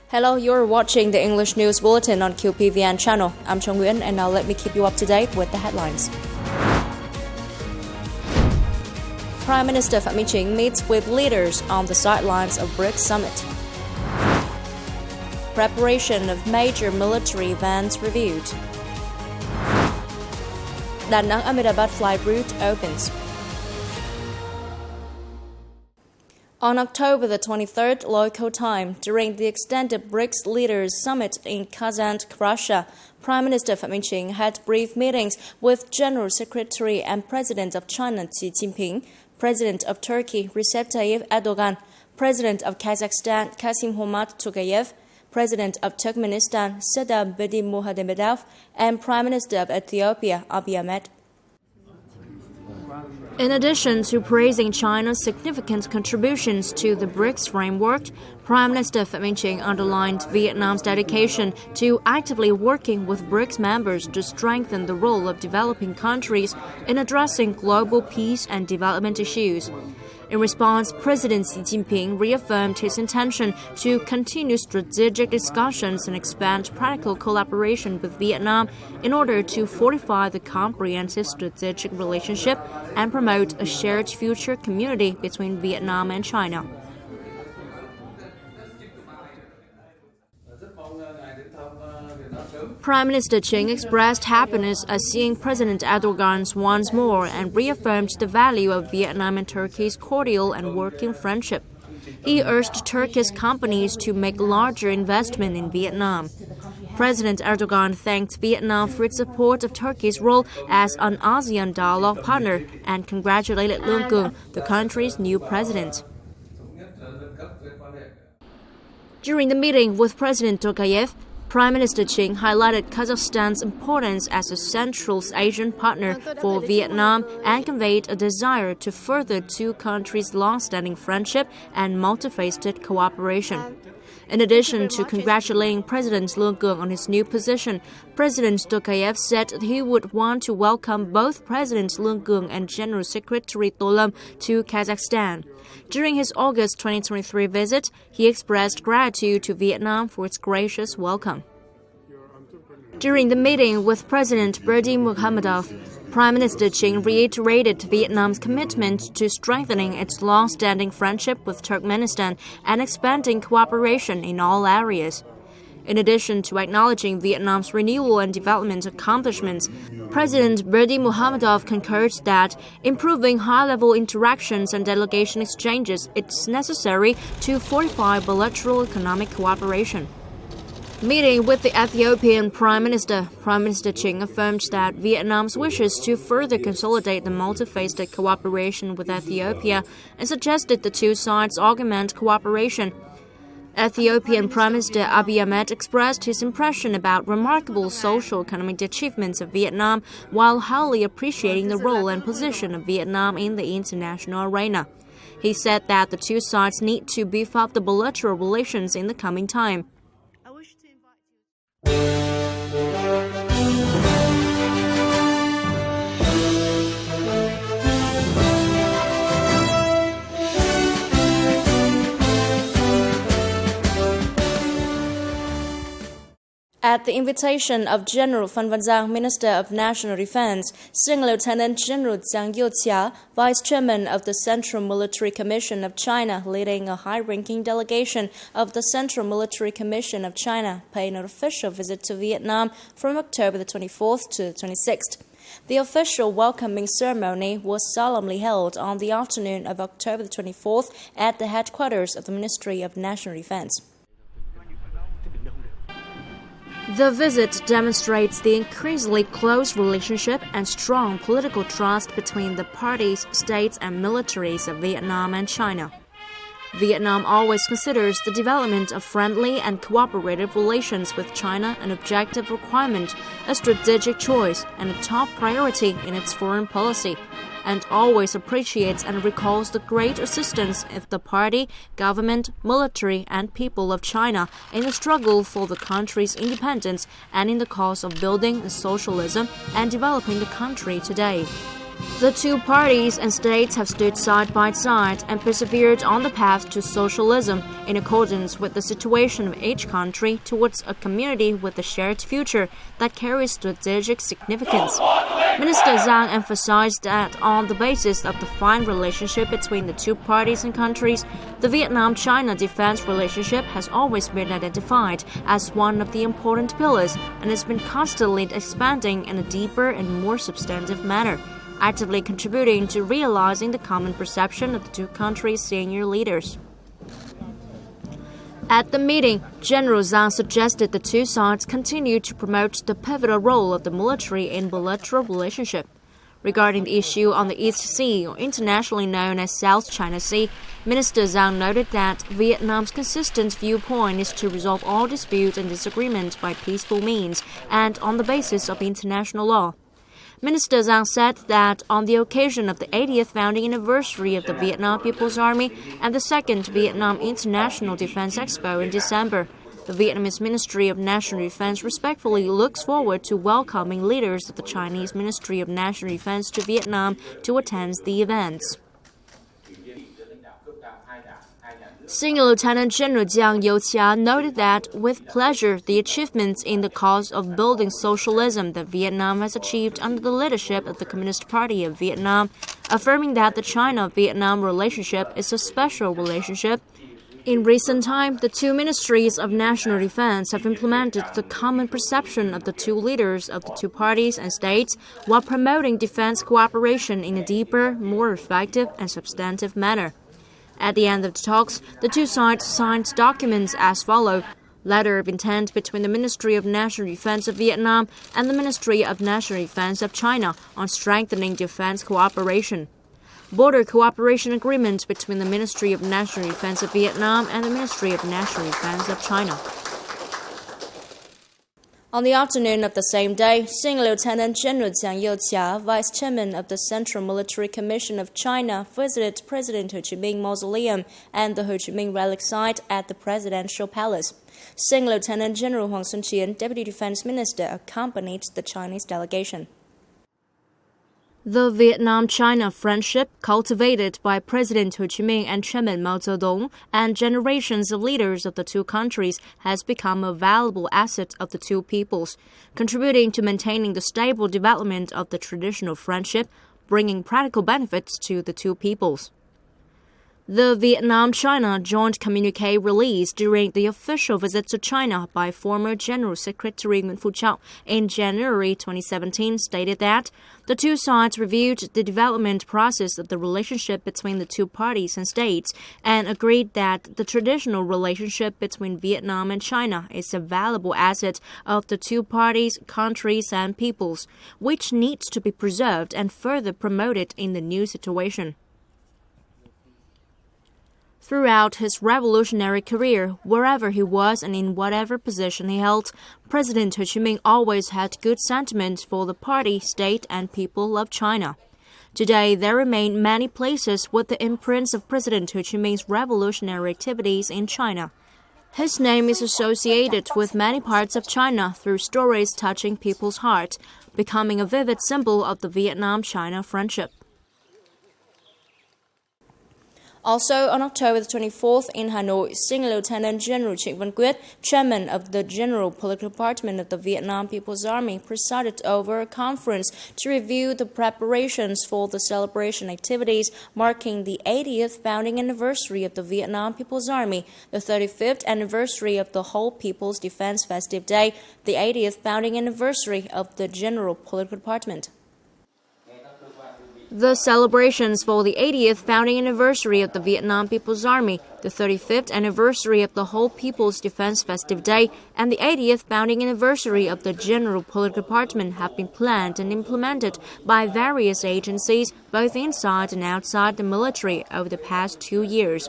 Hello, you're watching the English News Bulletin on QPVN channel. I'm Chung Nguyen, and now let me keep you up to date with the headlines. Prime Minister MINH meets with leaders on the sidelines of BRICS summit. Preparation of major military events reviewed. Đà Nẵng Ahmedabad flight route opens. On October the 23rd local time, during the extended BRICS Leaders Summit in Kazan, Russia, Prime Minister MINH had brief meetings with General Secretary and President of China Xi Jinping, President of Turkey Recep Tayyip Erdogan, President of Kazakhstan Kassym-Jomart Tokayev, President of Turkmenistan Sadar Berdimuhamedov, and Prime Minister of Ethiopia Abiy Ahmed. In addition to praising China's significant contributions to the BRICS framework, Prime Minister MINH underlined Vietnam's dedication to actively working with BRICS members to strengthen the role of developing countries in addressing global peace and development issues. In response, President Xi Jinping reaffirmed his intention to continue strategic discussions and expand practical collaboration with Vietnam in order to fortify the comprehensive strategic relationship and promote a shared future community between Vietnam and China. Prime Minister CHINH expressed happiness at seeing President Erdogan once more and reaffirmed the value of Vietnam and Turkey's cordial and working friendship. He urged Turkish companies to make larger investment in Vietnam. President Erdogan thanked Vietnam for its support of Turkey's role as an ASEAN dialogue partner and congratulated Lương Cường, the country's new president. During the meeting with President Tokayev, Prime Minister CHINH highlighted Kazakhstan's importance as a Central Asian partner for Vietnam and conveyed a desire to further two countries' long-standing friendship and multifaceted cooperation. In addition to congratulating President Lương Cường on his new position, President Tokayev said that he would want to welcome both President Lương Cường and General Secretary Tô Lâm to Kazakhstan. During his August 2023 visit, he expressed gratitude to Vietnam for its gracious welcome. During the meeting with President Berdimuhamedov, Prime Minister CHINH reiterated Vietnam's commitment to strengthening its long-standing friendship with Turkmenistan and expanding cooperation in all areas. In addition to acknowledging Vietnam's renewal and development accomplishments, President Berdimuhamedov concurred that improving high-level interactions and delegation exchanges is necessary to fortify bilateral economic cooperation. Meeting with the Ethiopian Prime Minister CHINH affirmed that Vietnam's wishes to further consolidate the multifaceted cooperation with Ethiopia and suggested the two sides augment cooperation. Ethiopian Prime Minister Abiy Ahmed expressed his impression about remarkable socio-economic achievements of Vietnam while highly appreciating the role and position of Vietnam in the international arena. He said that the two sides need to beef up the bilateral relations in the coming time. At the invitation of General Phan Văn Giang, Minister of National Defense, Second Lieutenant General Zhang Youqia, Vice Chairman of the Central Military Commission of China, leading a high-ranking delegation of the Central Military Commission of China, paid an official visit to Vietnam from October the 24th to the 26th. The official welcoming ceremony was solemnly held on the afternoon of October the 24th at the headquarters of the Ministry of National Defense. The visit demonstrates the increasingly close relationship and strong political trust between the parties, states, and militaries of Vietnam and China. Vietnam always considers the development of friendly and cooperative relations with China an objective requirement, a strategic choice, and a top priority in its foreign policy, and always appreciates and recalls the great assistance of the party, government, military, and people of China in the struggle for the country's independence and in the cause of building socialism and developing the country today. The two parties and states have stood side by side and persevered on the path to socialism in accordance with the situation of each country towards a community with a shared future that carries strategic significance. Minister Zhang emphasized that on the basis of the fine relationship between the two parties and countries, the Vietnam-China defense relationship has always been identified as one of the important pillars and has been constantly expanding in a deeper and more substantive manner, actively contributing to realizing the common perception of the two countries' senior leaders. At the meeting, General Zhang suggested the two sides continue to promote the pivotal role of the military in bilateral relationship. Regarding the issue on the East Sea, or internationally known as South China Sea, Minister Zhang noted that Vietnam's consistent viewpoint is to resolve all disputes and disagreements by peaceful means and on the basis of international law. Minister Zhang said that on the occasion of the 80th founding anniversary of the Vietnam People's Army and the second Vietnam International Defense Expo in December, the Vietnamese Ministry of National Defense respectfully looks forward to welcoming leaders of the Chinese Ministry of National Defense to Vietnam to attend the events. Senior Lieutenant General Jiang Youqia noted that, with pleasure, the achievements in the cause of building socialism that Vietnam has achieved under the leadership of the Communist Party of Vietnam, affirming that the China-Vietnam relationship is a special relationship. In recent time, the two ministries of national defense have implemented the common perception of the two leaders of the two parties and states while promoting defense cooperation in a deeper, more effective and substantive manner. At the end of the talks, the two sides signed documents as follows: letter of intent between the Ministry of National Defense of Vietnam and the Ministry of National Defense of China on strengthening defense cooperation. Border cooperation agreement between the Ministry of National Defense of Vietnam and the Ministry of National Defense of China. On the afternoon of the same day, Senior Lieutenant General Jiang Youqia, Vice Chairman of the Central Military Commission of China, visited President Ho Chi Minh Mausoleum and the Ho Chi Minh Relic Site at the Presidential Palace. Senior Lieutenant General Huang Sun-Chien, Deputy Defense Minister, accompanied the Chinese delegation. The Vietnam-China friendship, cultivated by President Ho Chi Minh and Chairman Mao Zedong and generations of leaders of the two countries, has become a valuable asset of the two peoples, contributing to maintaining the stable development of the traditional friendship, bringing practical benefits to the two peoples. The Vietnam-China joint communique released during the official visit to China by former General Secretary Nguyễn Phú Trọng in January 2017 stated that the two sides reviewed the development process of the relationship between the two parties and states and agreed that the traditional relationship between Vietnam and China is a valuable asset of the two parties, countries, and peoples, which needs to be preserved and further promoted in the new situation. Throughout his revolutionary career, wherever he was and in whatever position he held, President Ho Chi Minh always had good sentiments for the party, state, and people of China. Today, there remain many places with the imprints of President Ho Chi Minh's revolutionary activities in China. His name is associated with many parts of China through stories touching people's heart, becoming a vivid symbol of the Vietnam-China friendship. Also, on October 24th in Hanoi, Senior Lieutenant General Trịnh Văn Quyết, Chairman of the General Political Department of the Vietnam People's Army, presided over a conference to review the preparations for the celebration activities marking the 80th founding anniversary of the Vietnam People's Army, the 35th anniversary of the Whole People's Defense Festive Day, the 80th founding anniversary of the General Political Department. The celebrations for the 80th founding anniversary of the Vietnam People's Army, the 35th anniversary of the Whole People's Defense Festive Day, and the 80th founding anniversary of the General Political Department have been planned and implemented by various agencies, both inside and outside the military, over the past 2 years.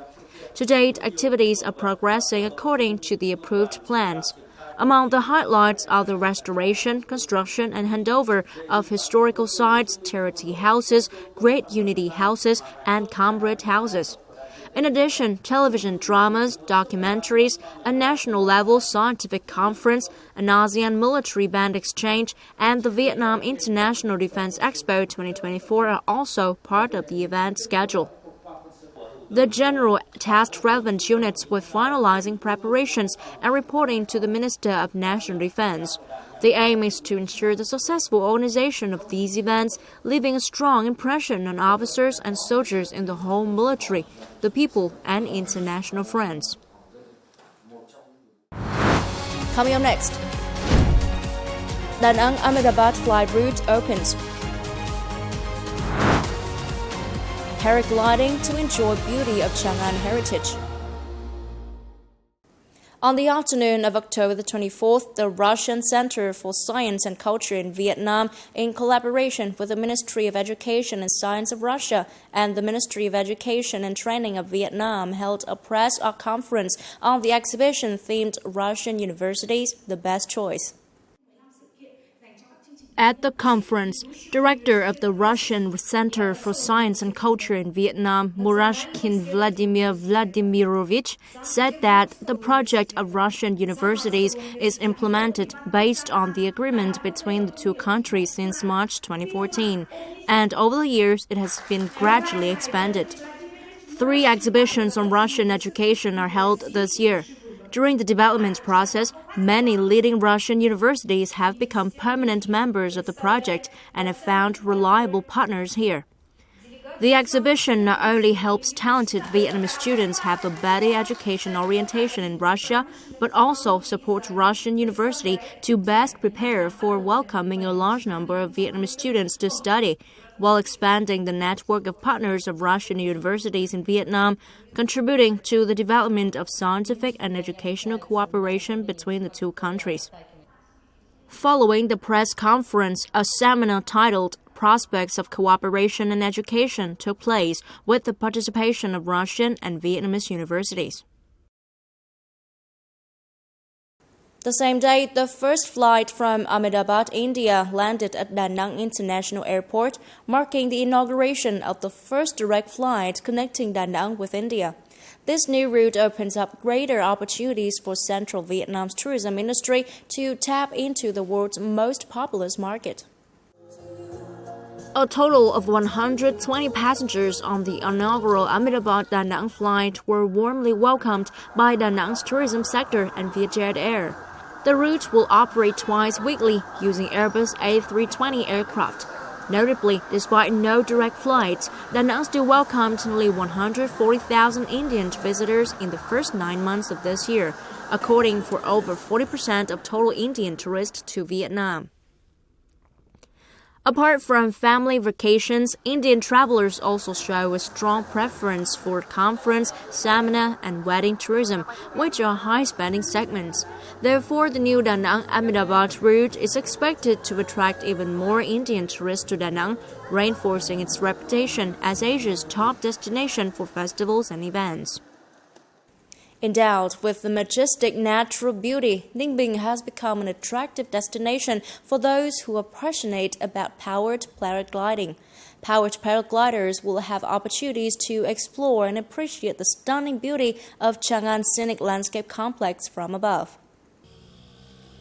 To date, activities are progressing according to the approved plans. Among the highlights are the restoration, construction, and handover of historical sites, charity houses, Great Unity houses, and comrade houses. In addition, television dramas, documentaries, a national-level scientific conference, an ASEAN military band exchange, and the Vietnam International Defense Expo 2024 are also part of the event schedule. The general tasked relevant units with finalizing preparations and reporting to the Minister of National Defense. The aim is to ensure the successful organization of these events, leaving a strong impression on officers and soldiers in the whole military, the people, and international friends. Coming up next, Da Nang-Ahmedabad flight route opens. Paragliding to enjoy beauty of Chang'an heritage. On the afternoon of October the 24th, the Russian Center for Science and Culture in Vietnam, in collaboration with the Ministry of Education and Science of Russia and the Ministry of Education and Training of Vietnam, held a press conference on the exhibition themed Russian Universities, the Best Choice. At the conference, Director of the Russian Center for Science and Culture in Vietnam, Murashkin Vladimir Vladimirovich, said that the project of Russian universities is implemented based on the agreement between the two countries since March 2014, and over the years it has been gradually expanded. 3 exhibitions on Russian education are held this year. During the development process, many leading Russian universities have become permanent members of the project and have found reliable partners here. The exhibition not only helps talented Vietnamese students have a better education orientation in Russia, but also supports Russian university to best prepare for welcoming a large number of Vietnamese students to study, while expanding the network of partners of Russian universities in Vietnam, contributing to the development of scientific and educational cooperation between the two countries. Following the press conference, a seminar titled Prospects of Cooperation in Education took place with the participation of Russian and Vietnamese universities. The same day, the first flight from Ahmedabad, India, landed at Da Nang International Airport, marking the inauguration of the first direct flight connecting Da Nang with India. This new route opens up greater opportunities for Central Vietnam's tourism industry to tap into the world's most populous market. A total of 120 passengers on the inaugural Ahmedabad-Da Nang flight were warmly welcomed by Da Nang's tourism sector and Vietjet Air. The route will operate twice weekly using Airbus A320 aircraft. Notably, despite no direct flights, Da Nang still welcomed nearly 140,000 Indian visitors in the first 9 months of this year, according for over 40% of total Indian tourists to Vietnam. Apart from family vacations, Indian travelers also show a strong preference for conference, seminar, and wedding tourism, which are high-spending segments. Therefore, the new Da Nang-Ahmedabad route is expected to attract even more Indian tourists to Da Nang, reinforcing its reputation as Asia's top destination for festivals and events. Endowed with the majestic natural beauty, Ninh Bình has become an attractive destination for those who are passionate about powered paragliding. Powered paragliders will have opportunities to explore and appreciate the stunning beauty of Chang'an Scenic Landscape Complex from above.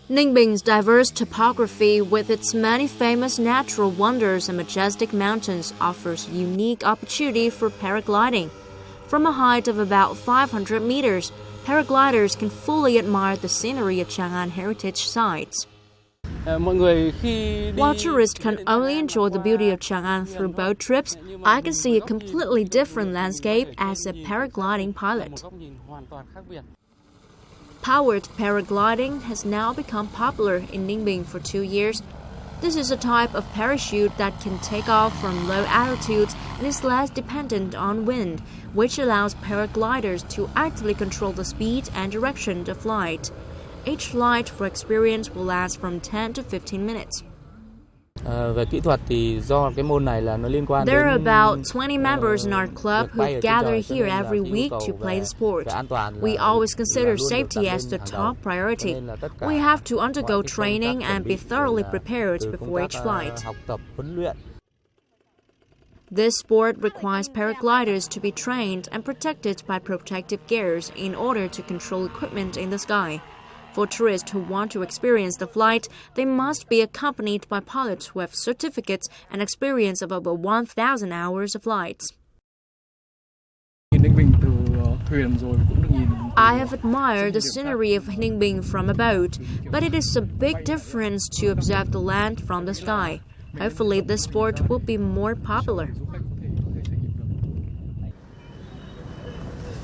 Ninh Bing's diverse topography with its many famous natural wonders and majestic mountains offers unique opportunity for paragliding. From a height of about 500 meters, paragliders can fully admire the scenery of Chang'an heritage sites. While tourists can only enjoy the beauty of Chang'an through boat trips, I can see a completely different landscape as a paragliding pilot. Powered paragliding has now become popular in Ninh Bình for 2 years. This is a type of parachute that can take off from low altitudes and is less dependent on wind, which allows paragliders to actively control the speed and direction of flight. Each flight for experience will last from 10 to 15 minutes. There are about 20 members in our club who gather here every week to play the sport. We always consider safety as the top priority. We have to undergo training and be thoroughly prepared before each flight. This sport requires paragliders to be trained and protected by protective gears in order to control equipment in the sky. For tourists who want to experience the flight, they must be accompanied by pilots who have certificates and experience of over 1,000 hours of flights. I have admired the scenery of Ninh from a boat, but it is a big difference to observe the land from the sky. Hopefully, this sport will be more popular.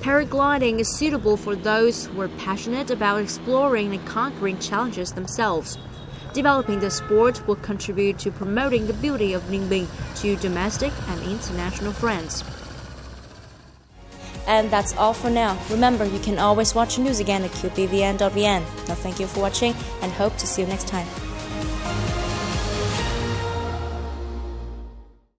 Paragliding is suitable for those who are passionate about exploring and conquering challenges themselves. Developing the sport will contribute to promoting the beauty of Ninh to domestic and international friends. And that's all for now. Remember, you can always watch news again at qpvn.vn. Now, thank you for watching and hope to see you next time.